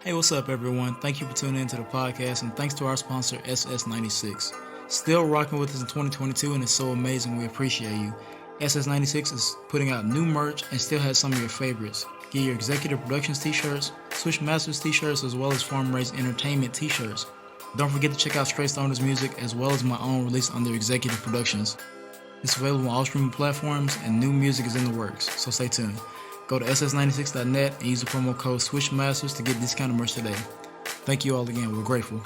Hey, what's up, everyone? Thank you for tuning into the podcast, and thanks to our sponsor, SS96. Still rocking with us in 2022, and it's so amazing. We appreciate you. SS96 is putting out new merch and still has some of your favorites. Get your Executive Productions t-shirts, Swish Masters t-shirts, as well as Farm Raised Entertainment t-shirts. Don't forget to check out Straight Stoners music, as well as my own release under Executive Productions. It's available on all streaming platforms, and new music is in the works, so stay tuned. Go to ss96.net and use the promo code SWISHMASTERS to get discounted merch today. Thank you all again. We're grateful.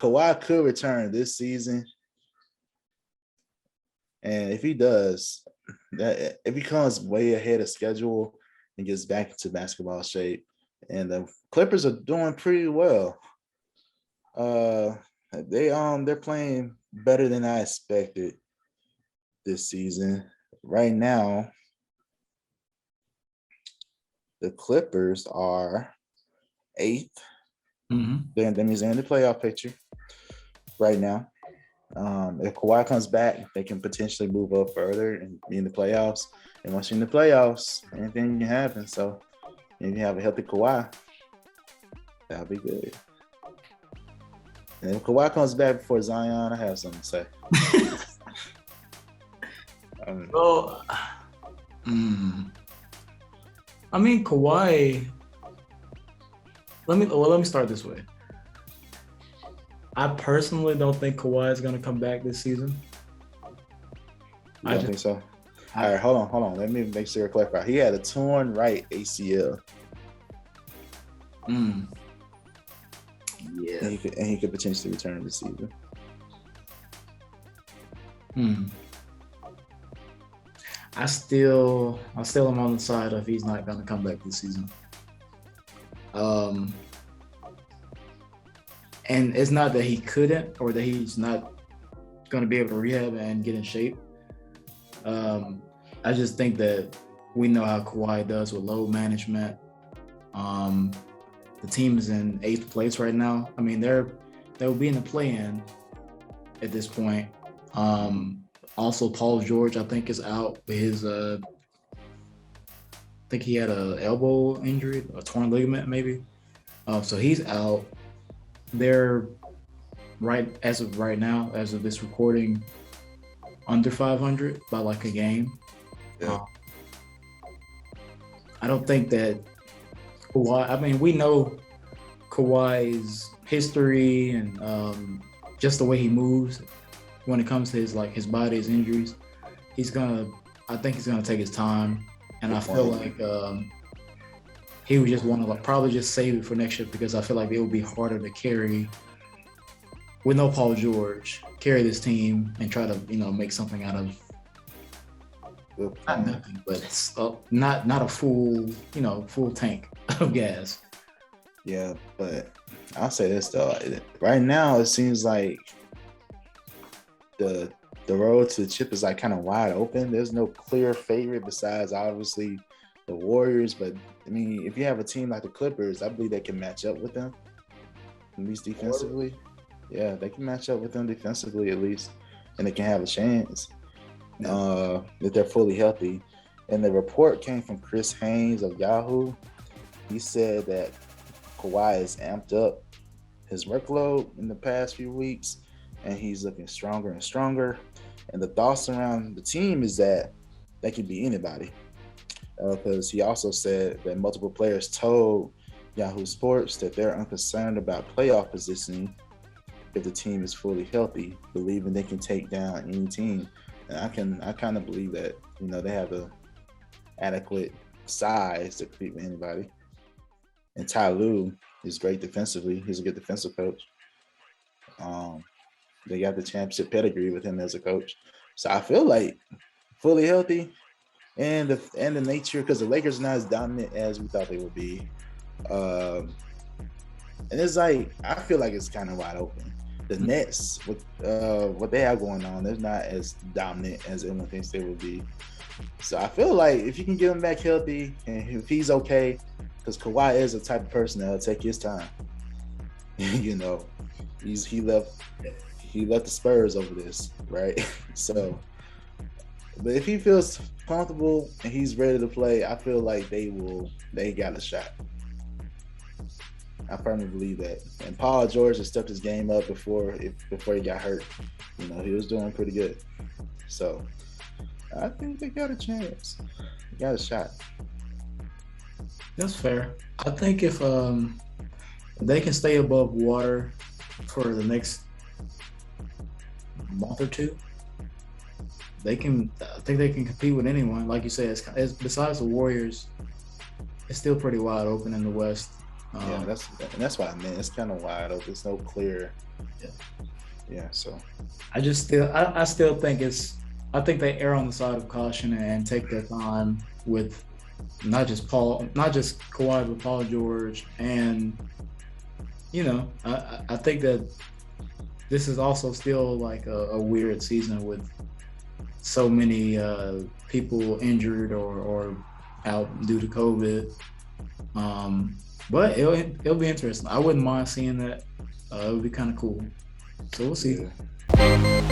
Kawhi could return this season. And if he does, if he comes way ahead of schedule and gets back into basketball shape, and the Clippers are doing pretty well. They're playing better than I expected this season. Right now, the Clippers are 8th. That means they're in the playoff picture right now. If Kawhi comes back, they can potentially move up further and be in the playoffs. And once you're in the playoffs, anything can happen. So if you have a healthy Kawhi, that'll be good. And if Kawhi comes back before Zion, I have something to say. I mean, Kawhi. Let me start this way. I personally don't think Kawhi is going to come back this season. I don't think so. All right, hold on. Let me make sure I clarify. He had a torn right ACL. Yeah. And he could potentially return this season. I still am on the side of he's not going to come back this season. And it's not that he couldn't or that he's not going to be able to rehab and get in shape. I just think that we know how Kawhi does with load management. The team is in 8th place right now. I mean, they'll be in the play-in at this point. Also, Paul George, I think, is out with his. I think he had an elbow injury, a torn ligament, maybe. So he's out. They're as of right now, as of this recording, under 500 by like a game. Yeah. I don't think that Kawhi. I mean, we know Kawhi's history and just the way he moves when it comes to his body, his injuries. I think he's gonna take his time, and I feel like he would just want to probably just save it for next year, because I feel like it would be harder to carry with no Paul George, carry this team and try to make something out of not nothing, but not a full tank of gas. Yeah, but I'll say this though. Right now, it seems like the road to the chip is like kind of wide open. There's no clear favorite besides obviously the Warriors. But I mean, if you have a team like the Clippers, I believe they can match up with them, at least defensively. Yeah, they can match up with them defensively at least, and they can have a chance if they're fully healthy. And the report came from Chris Haynes of Yahoo. He said that Kawhi has amped up his workload in the past few weeks, and he's looking stronger and stronger. And the thoughts around the team is that they could be anybody. Because he also said that multiple players told Yahoo Sports that they're unconcerned about playoff positioning if the team is fully healthy, believing they can take down any team. And I kind of believe that, they have the adequate size to compete with anybody. And Ty Lue is great defensively. He's a good defensive coach. They got the championship pedigree with him as a coach. So I feel like fully healthy and the nature, because the Lakers are not as dominant as we thought they would be. And it's like, I feel like it's kind of wide open. The Nets, with what they have going on, they're not as dominant as everyone thinks they would be. So I feel like if you can get him back healthy and if he's okay, because Kawhi is the type of person that'll take his time. He he left the Spurs over this, right? So, but if he feels comfortable and he's ready to play, I feel like they got a shot. I firmly believe that. And Paul George has stepped his game up before he got hurt. You know, he was doing pretty good. So I think they got a chance. They got a shot. That's fair. I think if they can stay above water for the next month or two, I think they can compete with anyone. Like you said, it's besides the Warriors, it's still pretty wide open in the West. Yeah, that's what I meant. It's kind of wide open. There's no clear. Yeah. So I still think I think they err on the side of caution and take their time with not just Kawhi, but Paul George. And I think that this is also still like a weird season with so many people injured or out due to COVID. But it'll be interesting. I wouldn't mind seeing that. It would be kind of cool. So we'll see. Yeah.